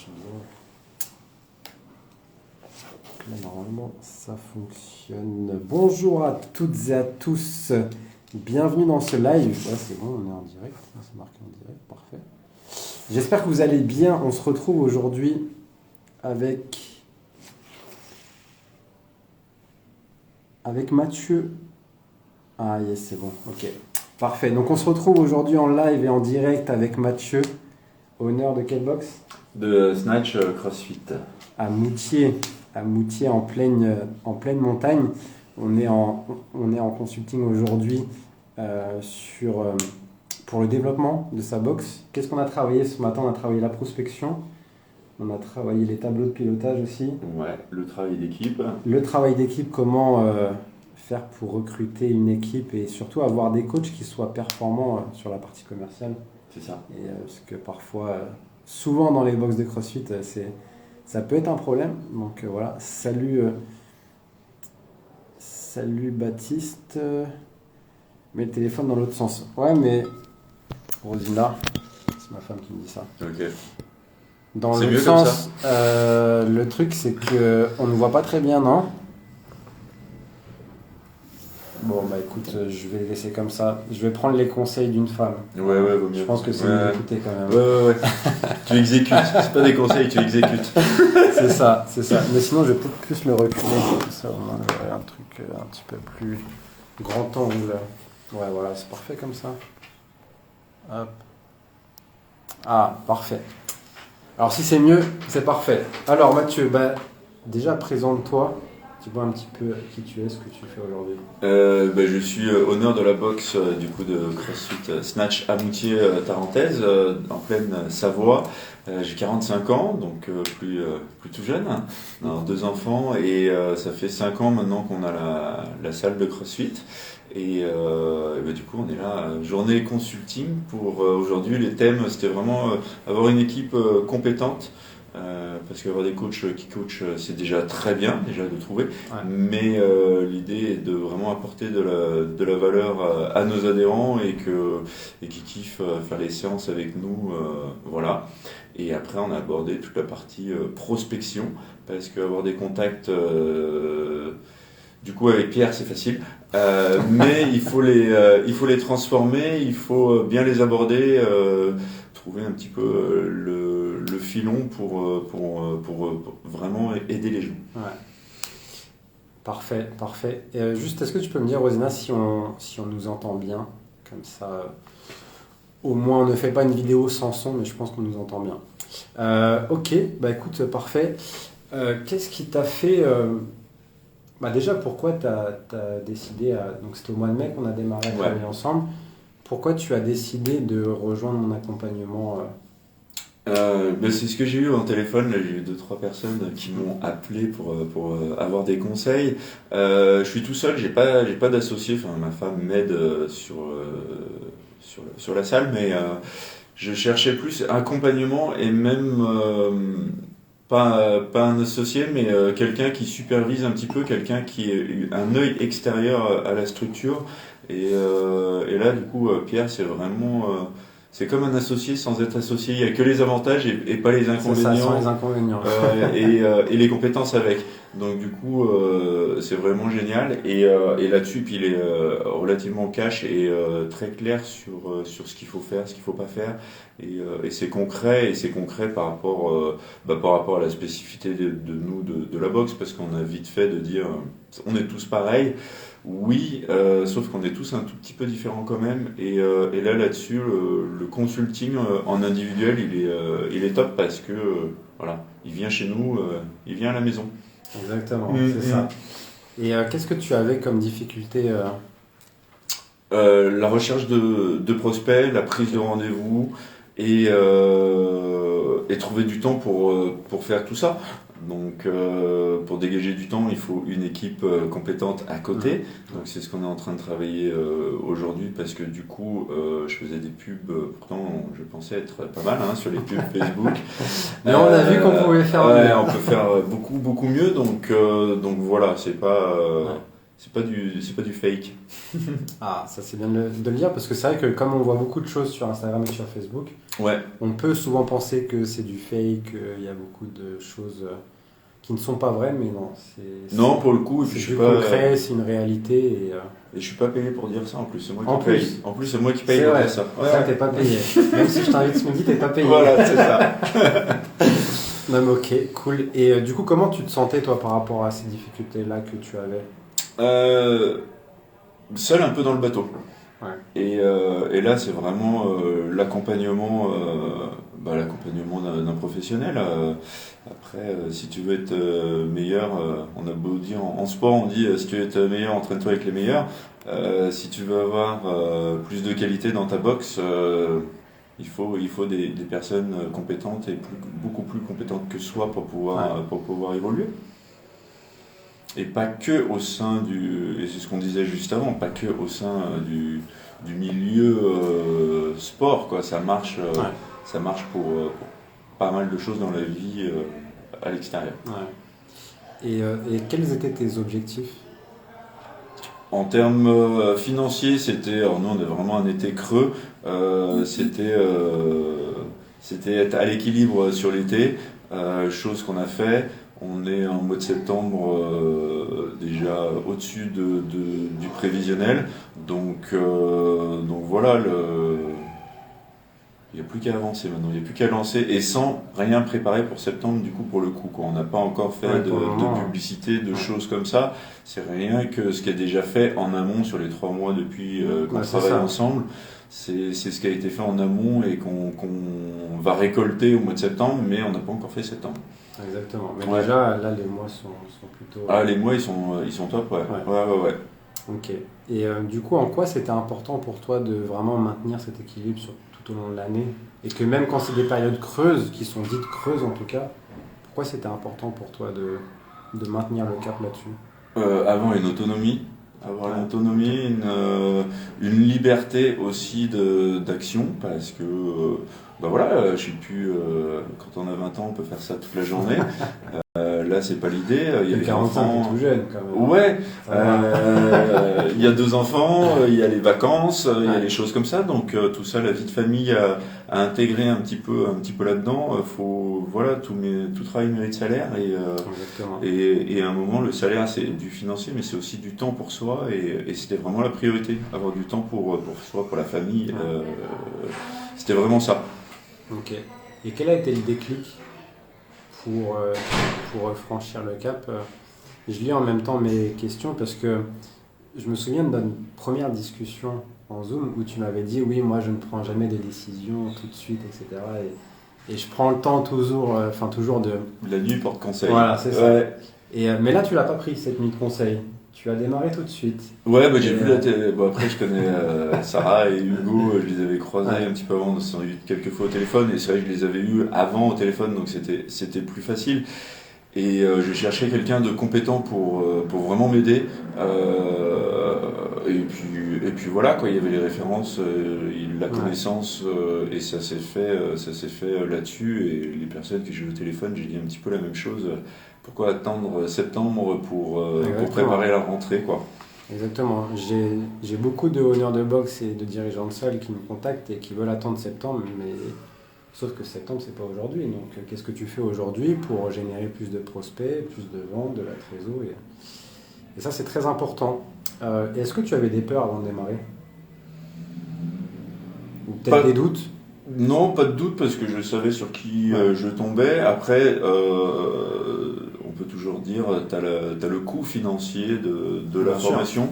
marche bien. Là, normalement, ça fonctionne. Bonjour à toutes et à tous. Bienvenue dans ce live. Ouais, c'est bon, on est en direct. C'est marqué en direct, parfait. J'espère que vous allez bien. On se retrouve aujourd'hui avec Mathieu. Ah yes, c'est bon, ok. Parfait. Donc on se retrouve aujourd'hui en live et en direct avec Mathieu. Honneur de quelle box? De Snatch CrossFit. À Moutier en pleine montagne. On est en consulting aujourd'hui pour le développement de sa box. Qu'est-ce qu'on a travaillé ce matin? On a travaillé la prospection, on a travaillé les tableaux de pilotage aussi. Ouais, le travail d'équipe. Le travail d'équipe, comment faire pour recruter une équipe et surtout avoir des coachs qui soient performants sur la partie commerciale. C'est ça. Et, parce que parfois, souvent dans les box de CrossFit, ça peut être un problème. Donc voilà, salut Baptiste. Mets le téléphone dans l'autre sens. Ouais, mais Rosina, c'est ma femme qui me dit ça. Ok. Dans C'est l'autre mieux comme sens, le truc c'est qu'on ne voit pas très bien, non? Bon, bah écoute, je vais le laisser comme ça. Je vais prendre les conseils d'une femme. Ouais, vaut mieux. Je pense que c'est mieux d'écouter quand même. Ouais. Tu exécutes. C'est pas des conseils, tu exécutes. C'est ça. Mais sinon, je vais peut-être plus le reculer. Comme ça, au moins, j'aurai un truc un petit peu plus grand angle. Ouais, voilà, c'est parfait comme ça. Hop. Ah, parfait. Alors, si c'est mieux, c'est parfait. Alors, Mathieu, déjà, présente-toi. Tu vois un petit peu qui tu es, ce que tu fais aujourd'hui. Je suis honneur de la boxe du coup de CrossFit Snatch à Moutier Tarentaise, en pleine Savoie. J'ai 45 ans, donc plus tout jeune. Alors, 2 enfants et ça fait 5 ans maintenant qu'on a la salle de CrossFit. Et du coup, on est là, journée consulting pour aujourd'hui. Les thèmes, c'était vraiment avoir une équipe compétente. Parce qu'avoir des coachs qui coachent, c'est déjà très bien déjà de trouver, ouais. Mais l'idée est de vraiment apporter de la valeur à nos adhérents et qui kiffent faire les séances avec nous, voilà. Et après on a abordé toute la partie prospection, parce qu'avoir des contacts du coup avec Pierre c'est facile, mais il faut les transformer, il faut bien les aborder, trouver un petit peu le filon pour vraiment aider les gens. Ouais. Parfait. Et juste, est-ce que tu peux me dire, Rosina, si on nous entend bien, comme ça, au moins on ne fait pas une vidéo sans son, mais je pense qu'on nous entend bien. Ok, écoute, parfait. Qu'est-ce qui t'a fait... déjà, pourquoi tu as décidé, donc c'était au mois de mai qu'on a démarré à travailler ensemble, pourquoi tu as décidé de rejoindre mon accompagnement c'est ce que j'ai eu en téléphone. Là, j'ai eu 2-3 personnes qui m'ont appelé pour avoir des conseils. Je suis tout seul, j'ai pas d'associé. Enfin, ma femme m'aide sur la salle, mais je cherchais plus accompagnement et même pas un associé, mais quelqu'un qui supervise un petit peu, quelqu'un qui est un œil extérieur à la structure. Et là, du coup, Pierre, c'est vraiment c'est comme un associé sans être associé. Il n'y a que les avantages et pas les inconvénients. C'est ça, sans les inconvénients. Et les compétences avec. Donc du coup, c'est vraiment génial. Et là-dessus, puis il est relativement cash et très clair sur ce qu'il faut faire, ce qu'il ne faut pas faire. Et c'est concret, par rapport à la spécificité de nous, de la boxe, parce qu'on a vite fait de dire, on est tous pareils. Oui, sauf qu'on est tous un tout petit peu différents quand même. Et là-dessus, le consulting en individuel, il est top parce que voilà, il vient chez nous, il vient à la maison. Exactement, c'est ça. Et qu'est-ce que tu avais comme difficulté La recherche de prospects, la prise de rendez-vous et trouver du temps pour faire tout ça. Donc pour dégager du temps, il faut une équipe compétente à côté. Donc c'est ce qu'on est en train de travailler aujourd'hui, parce que du coup je faisais des pubs, pourtant je pensais être pas mal sur les pubs Facebook. Mais on a vu qu'on pouvait faire mieux. On peut faire beaucoup mieux, donc voilà, c'est pas c'est pas du fake. Ah, ça c'est bien de le dire parce que c'est vrai que comme on voit beaucoup de choses sur Instagram et sur Facebook, Ouais. on peut souvent penser que c'est du fake, qu'il y a beaucoup de choses qui ne sont pas vraies, mais non, Non, pour le coup, et puis c'est je suis du pas, concret, c'est une réalité. et je suis pas payé pour dire ça en plus. C'est moi En qui plus. paye. En plus, c'est moi qui paye C'est pour vrai, dire ça. ça t'es pas payé. Même si je t'invite ce midi, t'es pas payé. Voilà, c'est ça. Non mais ok, cool. Et du coup, comment tu te sentais toi par rapport à ces difficultés-là que tu avais? Seul un peu dans le bateau. Ouais. Et là, c'est vraiment l'accompagnement, l'accompagnement d'un professionnel. Après, si tu veux être meilleur, on a beau dire en sport, on dit si tu veux être meilleur, entraîne-toi avec les meilleurs. Si tu veux avoir plus de qualité dans ta boxe, il faut des personnes compétentes et beaucoup plus compétentes que soi pour pouvoir évoluer. Et pas que au sein et c'est ce qu'on disait juste avant, pas que au sein du milieu sport, quoi. Ça marche pour pas mal de choses dans la vie à l'extérieur. Ouais. Et quels étaient tes objectifs? En termes financiers, alors nous on a vraiment un été creux, c'était être à l'équilibre sur l'été, chose qu'on a fait. On est en mois de septembre déjà au-dessus du prévisionnel, donc voilà, il n'y a plus qu'à avancer maintenant, il n'y a plus qu'à lancer et sans rien préparer pour septembre du coup pour le coup, quoi. On n'a pas encore fait de publicité, de choses comme ça, c'est rien que ce qui est déjà fait en amont sur les 3 mois depuis qu'on travaille ensemble. C'est ce qui a été fait en amont et qu'on va récolter au mois de septembre, mais on n'a pas encore fait septembre. Exactement. Mais déjà, là, les mois sont plutôt... Ah, les mois, ils sont top, ouais. Ouais. Ok. Et du coup, en quoi c'était important pour toi de vraiment maintenir cet équilibre tout au long de l'année? Et que même quand c'est des périodes creuses, qui sont dites creuses en tout cas, pourquoi c'était important pour toi de maintenir le cap là-dessus? Avoir une autonomie. Avoir une autonomie, une liberté aussi d'action, parce que je suis plus. Quand on a 20 ans, on peut faire ça toute la journée. Là, c'est pas l'idée. Il y a les 45, enfants. Tout jeune quand même. Ouais. Il y a 2 enfants, il y a les vacances, il y a les choses comme ça. Donc tout ça, la vie de famille à intégrer un petit peu là-dedans. Tout travail mérite salaire et à un moment, le salaire c'est du financier, mais c'est aussi du temps pour soi et c'était vraiment la priorité, avoir du temps pour soi, pour la famille. C'était vraiment ça. Ok. Et quel a été le déclic pour franchir le cap? Je lis en même temps mes questions parce que je me souviens d'une première discussion en Zoom où tu m'avais dit oui, moi je ne prends jamais des décisions tout de suite, etc. Et je prends le temps toujours de... La nuit porte conseil. Voilà, c'est ça. Mais là, tu l'as pas pris cette nuit de conseil. Tu as démarré tout de suite. Ouais, j'ai vu la télé. Après, je connais Sarah et Hugo, je les avais croisés un petit peu avant, on s'en est vu quelques fois au téléphone, et c'est vrai que je les avais eus avant au téléphone, donc c'était plus facile. Et je cherchais quelqu'un de compétent pour vraiment m'aider. Et puis voilà, quoi, il y avait les références, la connaissance, et ça s'est fait là-dessus. Et les personnes que j'ai eu au téléphone, j'ai dit un petit peu la même chose. Pourquoi attendre septembre pour préparer la rentrée, quoi. Exactement. J'ai beaucoup de honneurs de boxe et de dirigeants de salle qui me contactent et qui veulent attendre septembre, mais sauf que septembre, c'est pas aujourd'hui. Donc, qu'est-ce que tu fais aujourd'hui pour générer plus de prospects, plus de ventes, de la trésorerie et ça, c'est très important. Est-ce que tu avais des peurs avant de démarrer? Ou peut-être des doutes? Non, pas de doute, parce que je savais sur qui je tombais. Après, on peut toujours dire, t'as le coût financier de la formation.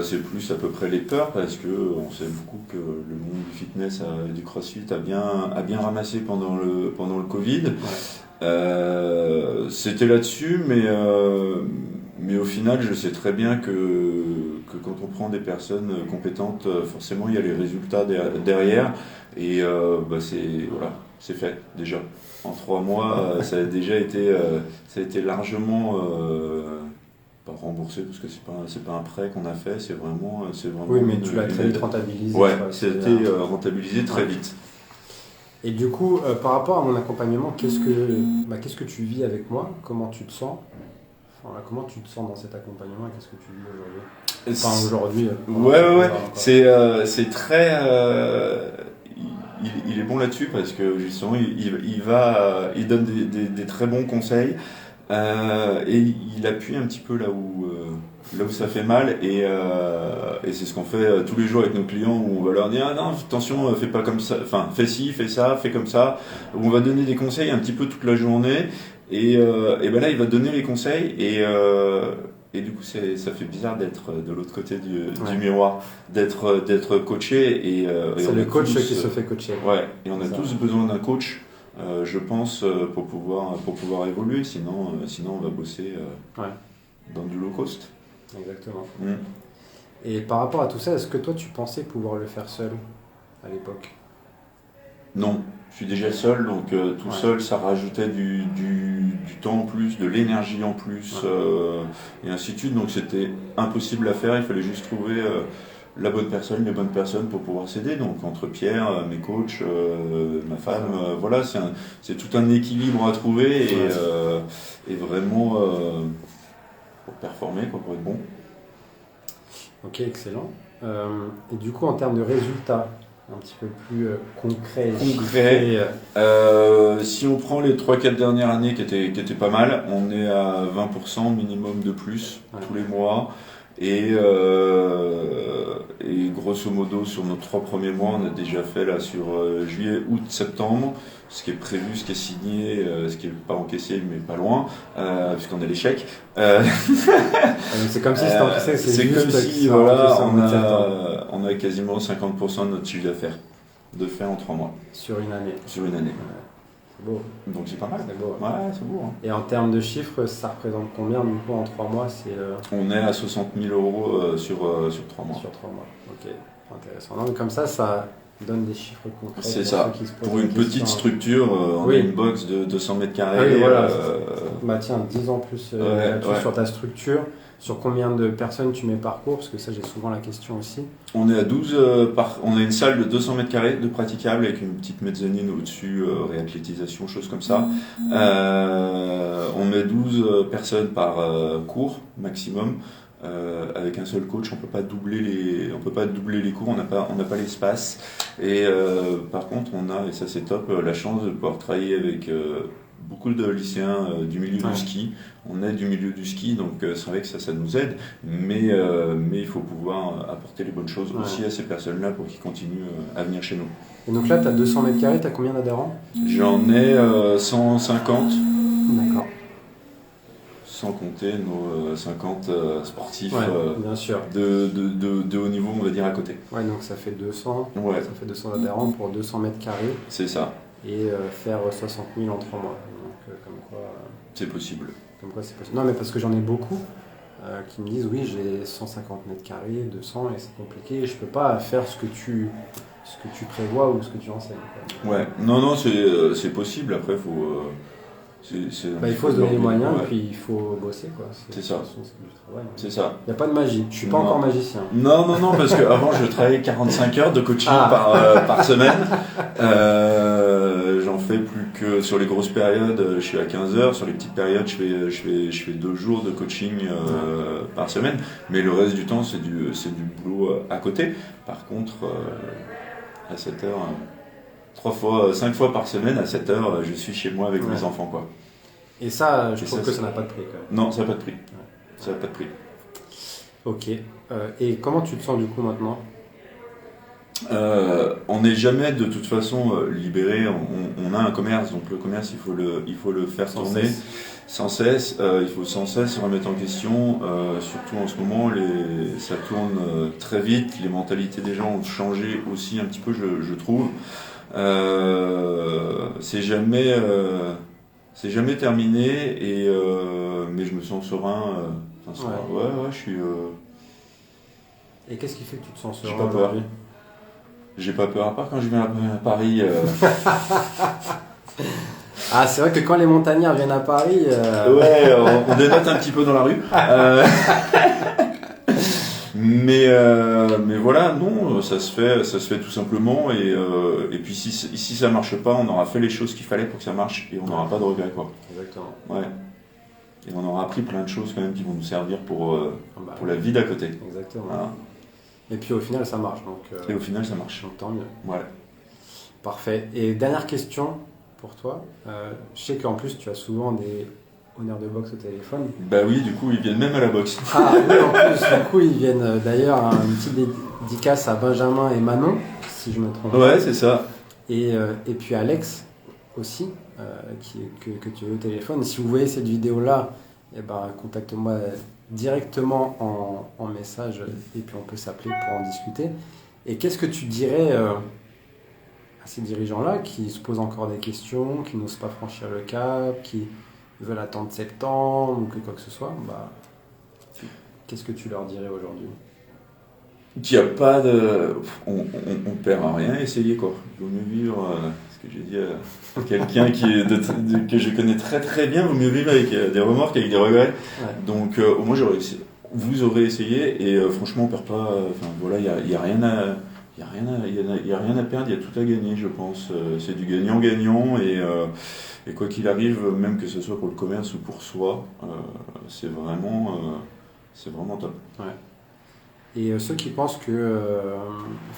C'est plus à peu près les peurs, parce que on sait beaucoup que le monde du fitness et du crossfit a bien ramassé pendant le Covid. C'était là-dessus, mais au final, je sais très bien que quand on prend des personnes compétentes, forcément, il y a les résultats derrière. Et c'est fait déjà. En 3 mois, ça a déjà été largement pas remboursé, parce que c'est pas un prêt qu'on a fait, c'est vraiment. Oui, mais tu l'as très vite rentabilisé. Ouais, c'était rentabilisé très vite. Et du coup, par rapport à mon accompagnement, qu'est-ce que tu vis avec moi? Comment tu te sens? Enfin, là, comment tu te sens dans cet accompagnement et qu'est-ce que tu vis aujourd'hui? Enfin, aujourd'hui. Ouais. C'est très. Il est bon là-dessus parce que justement, il donne des très bons conseils et il appuie un petit peu là où ça fait mal et c'est ce qu'on fait tous les jours avec nos clients où on va leur dire ah non attention fais pas comme ça, enfin fais ci, fais ça, fais comme ça, où on va donner des conseils un petit peu toute la journée et ben là il va donner les conseils et du coup, ça fait bizarre d'être de l'autre côté du miroir, d'être coaché. C'est le coach qui se fait coacher. Ouais, et on a tous besoin d'un coach, je pense, pour pouvoir évoluer. Sinon, on va bosser dans du low cost. Exactement. Et par rapport à tout ça, est-ce que toi, tu pensais pouvoir le faire seul à l'époque? Non, je suis déjà seul, donc tout seul, ça rajoutait du temps en plus, de l'énergie en plus, et ainsi de suite. Donc c'était impossible à faire, il fallait juste trouver la bonne personne, les bonnes personnes pour pouvoir s'aider. Donc entre Pierre, mes coachs, ma femme, voilà, c'est tout un équilibre à trouver et vraiment pour performer, quoi, pour être bon. Ok, excellent. Et du coup, en termes de résultats, un petit peu plus concret. Si on prend les 3-4 dernières années qui étaient pas mal, on est à 20% minimum de plus tous les mois. Et grosso modo, sur nos 3 premiers mois, on a déjà fait là sur juillet, août, septembre, ce qui est prévu, ce qui est signé, ce qui n'est pas encaissé, mais pas loin, puisqu'on a les chèques. C'est comme si c'était encaissé, c'est comme si voilà, on a quasiment 50% de notre chiffre d'affaires de fait en 3 mois. Sur une année. Sur une année. C'est beau. Donc c'est pas mal. C'est beau. Ouais, c'est beau. Hein. Et en termes de chiffres, ça représente combien du coup en 3 mois On est à 60 000 euros sur 3 mois. Sur 3 mois, ok. Intéressant. Donc comme ça donne des chiffres concrets. C'est ça. Pour une petite structure, on a une box de 200 mètres carrés. Oui, voilà. Bah tiens, 10 ans plus sur ta structure. Sur combien de personnes tu mets par cours? Parce que ça, j'ai souvent la question aussi. On est à 12 on a une salle de 200 mètres carrés de praticable avec une petite mezzanine au-dessus, réathlétisation, choses comme ça. On met 12 personnes par cours maximum. Avec un seul coach, on peut pas doubler les cours, on n'a pas l'espace. Et par contre, on a, et ça c'est top, la chance de pouvoir travailler avec beaucoup de lycéens du milieu du ski. On est du milieu du ski, donc c'est vrai que ça nous aide, mais il faut pouvoir apporter les bonnes choses aussi à ces personnes-là pour qu'ils continuent à venir chez nous. Et donc là, tu as 200 mètres carrés, tu as combien d'adhérents? J'en ai 150. D'accord. Sans compter nos 50 sportifs bien sûr. de haut niveau, on va dire, à côté. Ouais, donc ça fait 200. Ouais. Ça fait 200 adhérents pour 200 mètres carrés. C'est ça. Et faire 60 000 en 3 mois. Donc comme quoi... c'est possible. Comme quoi c'est possible. Non, mais parce que j'en ai beaucoup qui me disent oui, j'ai 150 mètres carrés, 200 et c'est compliqué. Je peux pas faire ce que tu prévois ou ce que tu enseignes. Quoi. Ouais. Non, c'est possible. Après, il faut... il faut se donner les moyens et puis il faut bosser. Quoi. C'est ça. C'est du travail. C'est ça. Il n'y a pas de magie. Je suis pas encore magicien. Non, parce qu'avant, je travaillais 45 heures de coaching par semaine. J'en fais plus que sur les grosses périodes, je suis à 15 heures. Sur les petites périodes, je fais 2 jours de coaching par semaine. Mais le reste du temps, c'est du boulot à côté. Par contre, à 7 heures... 5 fois par semaine, à 7 heures, je suis chez moi avec mes enfants. Quoi. Et ça, je trouve que ça n'a pas de prix. Quand même. Non, ça n'a pas de prix. Ça n'a pas de prix. Ok. Et comment tu te sens du coup maintenant? On n'est jamais de toute façon libéré. On a un commerce, donc le commerce, il faut le faire tourner sans cesse. Il faut sans cesse se remettre en question. Surtout en ce moment, ça tourne très vite. Les mentalités des gens ont changé aussi un petit peu, je trouve. C'est jamais terminé mais je me sens serein. Je suis. Et qu'est-ce qui fait que tu te sens serein? J'ai pas peur. J'ai pas peur à part quand je viens à Paris. Ah, c'est vrai que quand les montagnards viennent à Paris. On dénote un petit peu dans la rue. Mais voilà, non, ça se fait tout simplement et puis si ça marche pas, on aura fait les choses qu'il fallait pour que ça marche et on n'aura pas de regrets quoi. Exactement. Ouais. Et on aura appris plein de choses quand même qui vont nous servir pour la vie d'à côté. Exactement. Voilà. Et puis au final, ça marche. Donc, et au final, ça marche. Donc, tant mieux. Ouais. Parfait. Et dernière question pour toi. Je sais qu'en plus, tu as souvent des honneurs de boxe au téléphone. Bah oui, du coup, ils viennent même à la boxe. Ah oui, en plus, du coup, ils viennent d'ailleurs à une petite dédicace à Benjamin et Manon, si je me trompe pas. Ouais, c'est ça. Et puis Alex aussi, que tu veux au téléphone. Si vous voyez cette vidéo-là, eh ben, contacte-moi directement en message et puis on peut s'appeler pour en discuter. Et qu'est-ce que tu dirais à ces dirigeants-là qui se posent encore des questions, qui n'osent pas franchir le cap, qui veulent attendre septembre ou que quoi que ce soit, qu'est-ce que tu leur dirais aujourd'hui? Qu'il n'y a pas de... On perd à rien, essayer quoi. Il vaut mieux vivre, ce que j'ai dit à quelqu'un que je connais très très bien, il vaut mieux vivre avec des remords qu'avec des regrets. Ouais. Donc au moins vous aurez essayé et franchement on perd pas, voilà, il n'y a rien à... Il n'y a rien à perdre, il y a tout à gagner, je pense. C'est du gagnant-gagnant et quoi qu'il arrive, même que ce soit pour le commerce ou pour soi, c'est vraiment top. Ouais. Et ceux qui pensent que...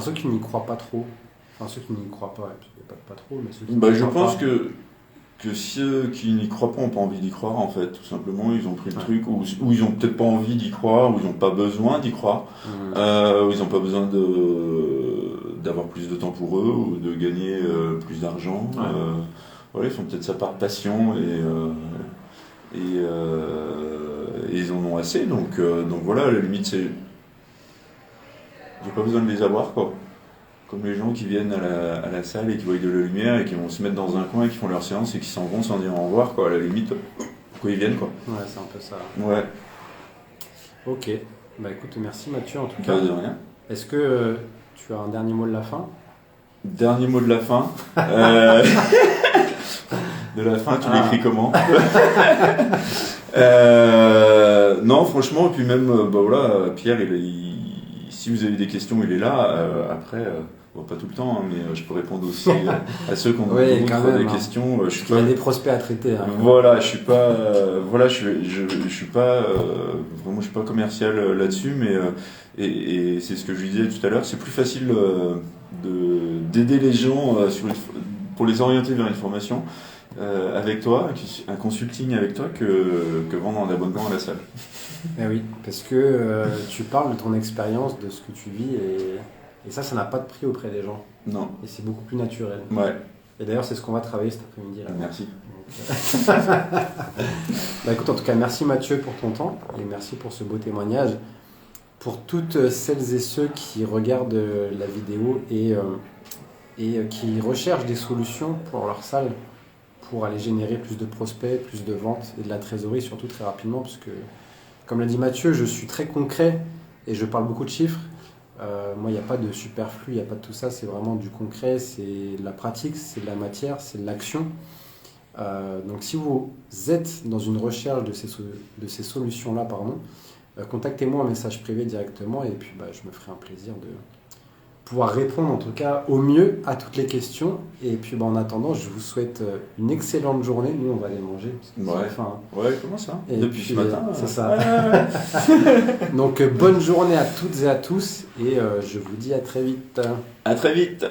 ceux qui n'y croient pas trop, ceux qui n'y croient pas, il n'y a pas trop, mais ceux qui je pense que ceux qui n'y croient pas n'ont pas envie d'y croire, en fait, tout simplement. Ils ont pris le truc, ou ils n'ont peut-être pas envie d'y croire, ou ils n'ont pas besoin d'y croire, ou ils n'ont pas besoin d'avoir plus de temps pour eux, ou de gagner plus d'argent. Ouais. Voilà, ils font peut-être ça par passion, et ils en ont assez. Donc voilà, la limite, c'est... J'ai pas besoin de les avoir, quoi. Comme les gens qui viennent à la salle et qui voient de la lumière et qui vont se mettre dans un coin et qui font leur séance et qui s'en vont sans dire au revoir, quoi. À la limite, pourquoi ils viennent, quoi. Ouais, c'est un peu ça. Ouais. Ok. Bah écoute, merci Mathieu en tout cas. Pas de rien. Est-ce que tu as un dernier mot de la fin? Dernier mot de la fin. De la fin, tu l'écris comment? Non, franchement, et puis même, voilà, Pierre, si vous avez des questions, il est là. Après, pas tout le temps, hein, mais je peux répondre aussi à ceux qui ont des questions. Il y a des prospects à traiter. Hein. Voilà, je suis pas, je suis pas, vraiment, je suis pas commercial là-dessus, mais et c'est ce que je disais tout à l'heure. C'est plus facile d'aider les gens pour les orienter vers une formation. Avec toi, un consulting avec toi que vendre un abonnement à la salle. Eh oui, parce que tu parles de ton expérience, de ce que tu vis et ça n'a pas de prix auprès des gens. Non. Et c'est beaucoup plus naturel. Ouais. Et d'ailleurs, c'est ce qu'on va travailler cet après-midi. Là. Merci. Écoute, en tout cas, merci Mathieu pour ton temps et merci pour ce beau témoignage. Pour toutes celles et ceux qui regardent la vidéo et qui recherchent des solutions pour leur salle, pour aller générer plus de prospects, plus de ventes et de la trésorerie, surtout très rapidement, parce que, comme l'a dit Mathieu, je suis très concret et je parle beaucoup de chiffres. Moi, il n'y a pas de superflu, il n'y a pas de tout ça, c'est vraiment du concret, c'est de la pratique, c'est de la matière, c'est de l'action. Donc, si vous êtes dans une recherche de ces solutions-là, contactez-moi en message privé directement et puis je me ferai un plaisir de pouvoir répondre en tout cas au mieux à toutes les questions. Et puis en attendant, je vous souhaite une excellente journée. Nous, on va aller manger. Ouais, ouais, comment ça? Et depuis ce matin. C'est ça. Donc bonne journée à toutes et à tous. Et je vous dis à très vite. À très vite.